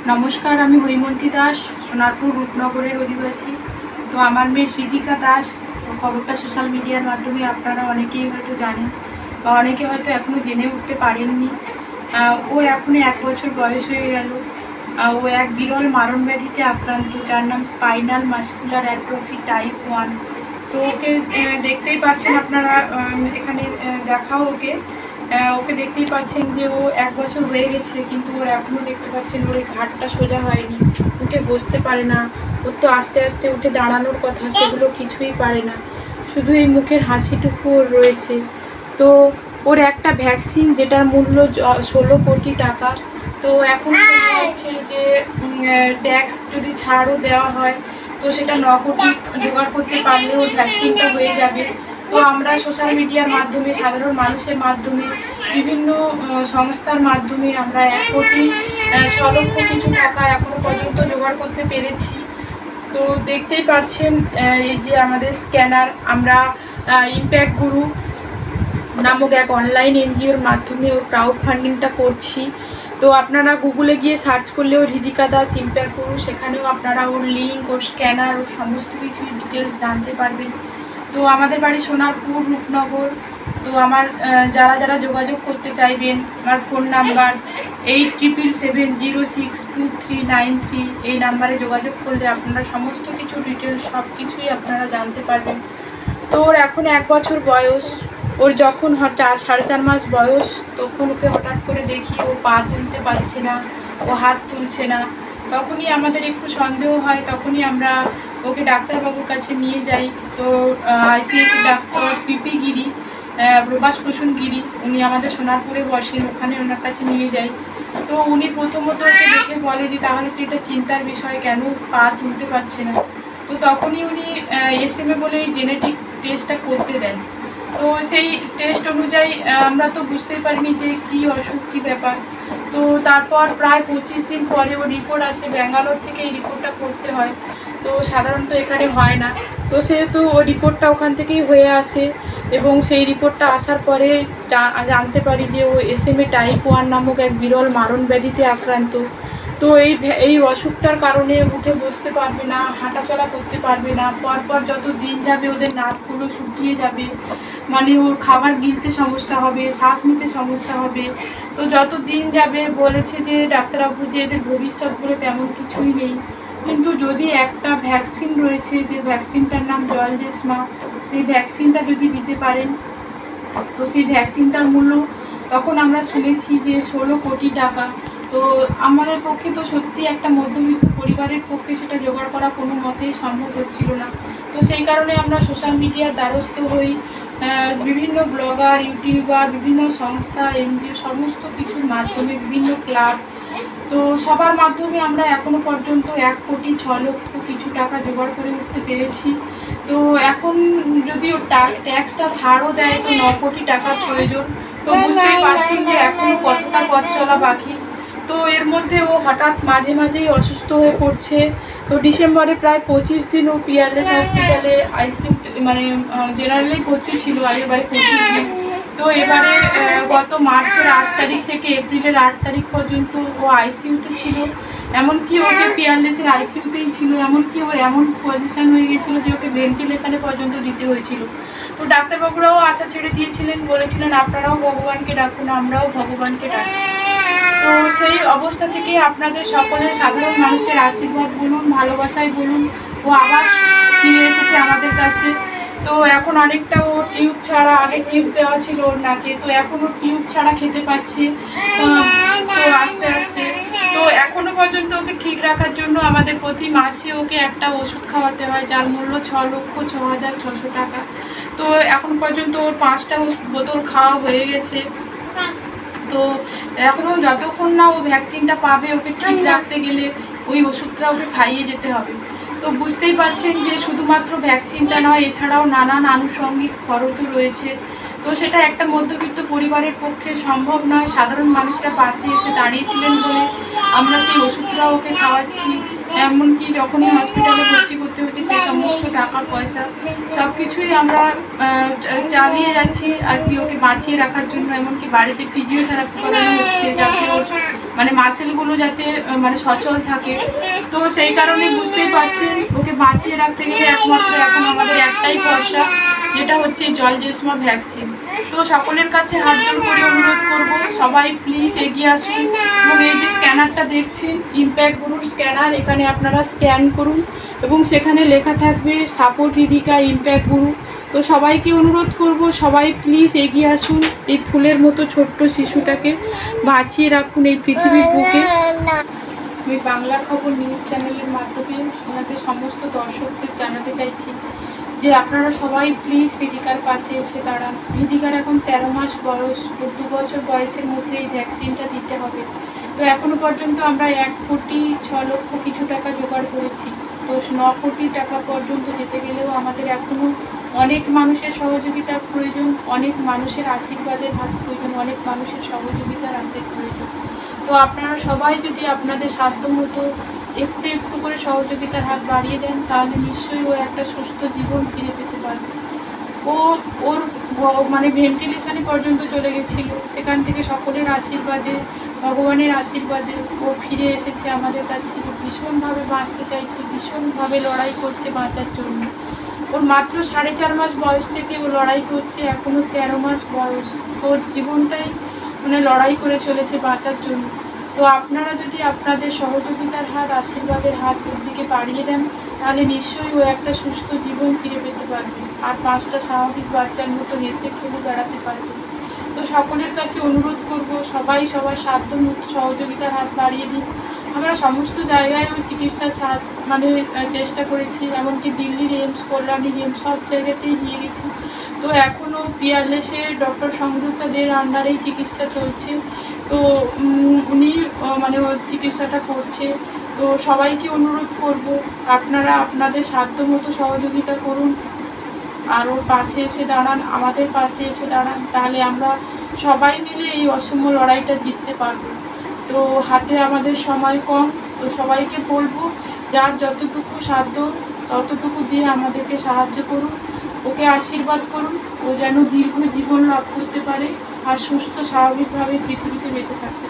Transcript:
নমস্কার, আমি হৈমন্তী দাস, সোনারপুর রূপনগরের অধিবাসী। তো আমার মেয়ে হৃদিকা দাস, খবরটা সোশ্যাল মিডিয়ার মাধ্যমে আপনারা অনেকেই হয়তো জানেন বা অনেকে হয়তো এখনও জেনে উঠতে পারেননি। ও এখন 1 বছর বয়স হয়ে গেল। ও এক বিরল মারণ ব্যাধিতে আক্রান্ত, যার নাম স্পাইনাল মাস্কুলার অ্যাট্রফি টাইপ 1। তো ওকে দেখতেই পাচ্ছেন আপনারা, এখানে দেখাও ওকে। ওকে দেখতেই পাচ্ছেন যে ও 1 বছর হয়ে গেছে, কিন্তু ওর এখনও দেখতে পাচ্ছেন ওর ঘাটটা সোজা হয়নি, উঠে বসতে পারে না। ওর তো আস্তে আস্তে উঠে দাঁড়ানোর কথা, সেগুলো কিছুই পারে না, শুধু এই মুখের হাসিটুকু ওর রয়েছে। তো ওর একটা ভ্যাকসিন যেটার মূল্য 16 কোটি টাকা। তো এখন হচ্ছে যে ট্যাক্স যদি ছাড়ও দেওয়া হয় তো সেটা 9 কোটি জোগাড় করতে পারলে ওর ভ্যাকসিনটা হয়ে যাবে। তো আমরা সোশ্যাল মিডিয়ার মাধ্যমে, সাধারণ মানুষের মাধ্যমে, বিভিন্ন সংস্থার মাধ্যমে আমরা 1 কোটি 6 লক্ষ কিছু টাকা এখনও পর্যন্ত জোগাড় করতে পেরেছি। তো দেখতেই পাচ্ছেন এই যে আমাদের স্ক্যানার, আমরা ইম্প্যাক্ট গুরু নামক এক অনলাইন এনজিওর মাধ্যমে ওর ক্রাউড ফান্ডিংটা করছি। তো আপনারা গুগলে গিয়ে সার্চ করলেও হৃদিকা দাস ইম্প্যাক্ট গুরু, সেখানেও আপনারা ওর লিঙ্ক, ওর স্ক্যানার, ওর সমস্ত কিছু ডিটেলস জানতে পারবেন। তো আমাদের বাড়ি সোনারপুর রূপনগর। তো আমার যারা যারা যোগাযোগ করতে চাইবেন, আমার ফোন নাম্বার 8777062393। এই নাম্বারে যোগাযোগ করলে আপনারা সমস্ত কিছু ডিটেলস সব কিছুই আপনারা জানতে পারবেন। তো ওর এখন 1 বছর বয়স। ওর যখন 4.5 মাস বয়স, তখন ওকে হঠাৎ করে দেখি ও পা তুলতে পারছে না, ও হাত তুলছে না। তখনই আমাদের একটু সন্দেহ হয়, তখনই আমরা ওকে ডাক্তারবাবুর কাছে নিয়ে যাই। তো আইসিএইচ ডাক্তার পিপি গিরি, প্রভাস প্রসূন গিরি, উনি আমাদের সোনারপুরে বসেন, ওখানে ওনার কাছে নিয়ে যাই। তো উনি প্রথমত ওকে দেখে বলে যে তাহলে তো এটা চিন্তার বিষয়, কেন পা তুলতে পারছে না। তো তখনই উনি SMA বলে এই জেনেটিক টেস্টটা করতে দেন। তো সেই টেস্ট অনুযায়ী আমরা তো বুঝতেই পারিনি যে কী অসুখ, কী ব্যাপার। তো তারপর প্রায় 25 দিন পরে ও রিপোর্ট আসে, ব্যাঙ্গালোর থেকে এই রিপোর্টটা করতে হয়। তো সাধারণত এখানে হয় না। তো সেহেতু ওই রিপোর্টটা ওখান থেকেই হয়ে আসে, এবং সেই রিপোর্টটা আসার পরে জানতে পারি যে ও SMA টাইপ 1 নামক এক বিরল মারণ ব্যাধিতে আক্রান্ত। তো এই অসুখটার কারণে উঠে বসতে পারবে না, হাঁটাচলা করতে পারবে না। পরপর যত দিন যাবে ওদের নাকগুলো শুকিয়ে যাবে, মানে ওর খাবার গিলতে সমস্যা হবে, শ্বাস নিতে সমস্যা হবে। তো যত দিন যাবে বলেছে যে ডাক্তারবাবু যে এদের ভবিষ্যৎ বলে তেমন কিছুই নেই, কিন্তু যদি একটা ভ্যাকসিন রয়েছে, যে ভ্যাকসিনটার নাম জলজেসমা, সেই ভ্যাকসিনটা যদি দিতে পারেন, তো সেই ভ্যাকসিনটার মূল্য তখন আমরা শুনেছি যে 16 কোটি টাকা। তো আমাদের পক্ষে তো সত্যি একটা মধ্যবিত্ত পরিবারের পক্ষে সেটা জোগাড় করা কোনো মতেই সম্ভব হচ্ছিল না। তো সেই কারণে আমরা সোশ্যাল মিডিয়ার দ্বারস্থ হই, বিভিন্ন ব্লগার, ইউটিউবার, বিভিন্ন সংস্থা, এনজিও, সমস্ত কিছুর মাধ্যমে, বিভিন্ন ক্লাব, তো সবার মাধ্যমে আমরা এখনও পর্যন্ত 1 কোটি 6 লক্ষ কিছু টাকা জোগাড় করে উঠতে পেরেছি। তো এখন যদি ও ট্যাক্সটা ছাড়ও দেয় তো 9 কোটি টাকার প্রয়োজন। তো বুঝতেই পারছেন যে এখনও কতটা পথ চলা বাকি। তো এর মধ্যে ও হঠাৎ মাঝে মাঝেই অসুস্থ হয়ে পড়ছে। তো ডিসেম্বরে প্রায় 25 দিন ও পিয়ারলেস হসপিটালে আইসিইউ, মানে জেনারেলেই ভর্তি ছিল, আগের বারে 25 দিন। তো এবারে গত মার্চের 8 তারিখ থেকে এপ্রিলের 8 তারিখ পর্যন্ত ও আইসিইউতে ছিল। এমনকি ওকে পিয়ারলেসের আইসিইউতেই ছিল, এমনকি ওর এমন পজিশন হয়ে গেছিলো যে ওকে ভেন্টিলেশনে পর্যন্ত দিতে হয়েছিল। তো ডাক্তারবাবুরাও আশা ছেড়ে দিয়েছিলেন, বলেছিলেন আপনারাও ভগবানকে ডাকুন, আমরাও ভগবানকে ডাকছি। তো সেই অবস্থা থেকে আপনাদের সকলের, সাধারণ মানুষের আশীর্বাদ বলুন, ভালোবাসায় বলুন, ও আবার ফিরে এসেছে আমাদের কাছে। তো এখন অনেকটা ও টিউব ছাড়া, আগে টিউব দেওয়া ছিল ওর নাকে, তো এখনও টিউব ছাড়া খেতে পাচ্ছে। তো আস্তে আস্তে, তো এখনও পর্যন্ত ওকে ঠিক রাখার জন্য আমাদের প্রতি মাসে ওকে একটা ওষুধ খাওয়াতে হয়, যার মূল্য 6,06,600 টাকা। তো এখন পর্যন্ত ওর 5টা বোতল খাওয়া হয়ে গেছে। তো এখনও যতক্ষণ না ও ভ্যাকসিনটা পাবে, ওকে ঠিক রাখতে গেলে ওই ওষুধটা ওকে খাইয়ে যেতে হবে। তো বুঝতেই পারছেন যে শুধুমাত্র ভ্যাকসিনটা নয়, এছাড়াও নানান আনুষঙ্গিক খরচও রয়েছে। তো সেটা একটা মধ্যবিত্ত পরিবারের পক্ষে সম্ভব নয়। সাধারণ মানুষরা পাশে এসে দাঁড়িয়েছিলেন বলে আমরা সেই ওষুধটাও ওকে খাওয়াচ্ছি। এমনকি যখনই হসপিটালে ভর্তি করতে হচ্ছে সেই সমস্ত টাকা পয়সা সব কিছুই আমরা চালিয়ে যাচ্ছি আর কি, ওকে বাঁচিয়ে রাখার জন্য। এমনকি বাড়িতে ফিজিওথেরাপি করানো হচ্ছে, যাতে ওর মানে মাসেলগুলো যাতে মানে সচল থাকে। তো সেই কারণে বুঝতেই পারছেন ওকে বাঁচিয়ে রাখতে গেলে একমাত্র এখন আমাদের একটাই ভরসা, যেটা হচ্ছে জলজেসমা ভ্যাকসিন। তো সকলের কাছে হাত জোর করে অনুরোধ করব, সবাই প্লিজ এগিয়ে আসুন। এবং এই যে স্ক্যানারটা দেখছেন, ইম্প্যাক্ট গুরুর স্ক্যানার, এখানে আপনারা স্ক্যান করুন এবং সেখানে লেখা থাকবে সাপোর্ট হৃদিকা ইম্প্যাক্ট গুরু। তো সবাইকে অনুরোধ করব, সবাই প্লিজ এগিয়ে আসুন, এই ফুলের মতো ছোট্ট শিশুটাকে বাঁচিয়ে রাখুন এই পৃথিবীর বুকে। আমি বাংলার খবর নিউজ চ্যানেলের মাধ্যমে আপনাদের সমস্ত দর্শকদের জানাতে চাইছি যে আপনারা সবাই প্লিজ হৃদিকার পাশে এসে দাঁড়ান। হৃদিকার এখন 13 মাস বয়স, 2 বছর বয়সের মধ্যে এই ভ্যাকসিনটা দিতে হবে। তো এখনও পর্যন্ত আমরা 1,06,00,000 কিছু টাকা জোগাড় করেছি। তো 9 কোটি টাকা পর্যন্ত যেতে গেলেও আমাদের এখনও অনেক মানুষের সহযোগিতার প্রয়োজন, অনেক মানুষের আশীর্বাদের হাত প্রয়োজন, অনেক মানুষের সহযোগিতার হাতের প্রয়োজন। তো আপনারা সবাই যদি আপনাদের সাধ্য মতো একটু একটু করে সহযোগিতার হাত বাড়িয়ে দেন, তাহলে নিশ্চয়ই ও একটা সুস্থ জীবন ফিরে পেতে পারবে। ওর মানে ভেন্টিলেশনে পর্যন্ত চলে গেছিলো, সেখান থেকে সকলের আশীর্বাদে, ভগবানের আশীর্বাদে ও ফিরে এসেছে আমাদের কাছে। ভীষণভাবে বাঁচতে চাইছে, ভীষণভাবে লড়াই করছে বাঁচার জন্য। ওর মাত্র 4.5 মাস বয়স থেকে ও লড়াই করছে, এখনও 13 মাস বয়স। ওর জীবনটাই মানে লড়াই করে চলেছে বাঁচার জন্য। তো আপনারা যদি আপনাদের সহযোগিতার হাত, আশীর্বাদের হাত ওর দিকে বাড়িয়ে দেন, তাহলে নিশ্চয়ই ও একটা সুস্থ জীবন ফিরে পেতে পারবে আর 5টা স্বাভাবিক বাচ্চার মতো হেসে খেলে বেড়াতে পারবে। তো সকলের কাছে অনুরোধ করব, সবাই সবার সাধ্য মতো সহযোগিতার হাত বাড়িয়ে দিন। আমরা সমস্ত জায়গায়ও চিকিৎসা মানে চেষ্টা করেছি, এমনকি দিল্লির এইমস, কল্যাণী এইমস, সব জায়গাতেই নিয়ে গেছি। তো এখনও পিয়ারলেসে ডক্টর সংযুক্তা দের আন্ডারেই চিকিৎসা চলছে। তো উনি মানে ওর চিকিৎসাটা করছে। তো সবাইকে অনুরোধ করব, আপনারা আপনাদের সাধ্য মতো সহযোগিতা করুন আর ওর পাশে এসে দাঁড়ান, আমাদের পাশে এসে দাঁড়ান, তাহলে আমরা সবাই মিলে এই অসম্য লড়াইটা জিততে পারব। তো হাতে আমাদের সময় কম, তো সবাইকে বলবো যার যতটুকু সাধ্য ততটুকু দিয়ে আমাদেরকে সাহায্য করুন, ওকে আশীর্বাদ করুন, ও যেন দীর্ঘ জীবন লাভ করতে পারে আর সুস্থ স্বাভাবিকভাবে পৃথিবীতে বেঁচে থাকতে পারে।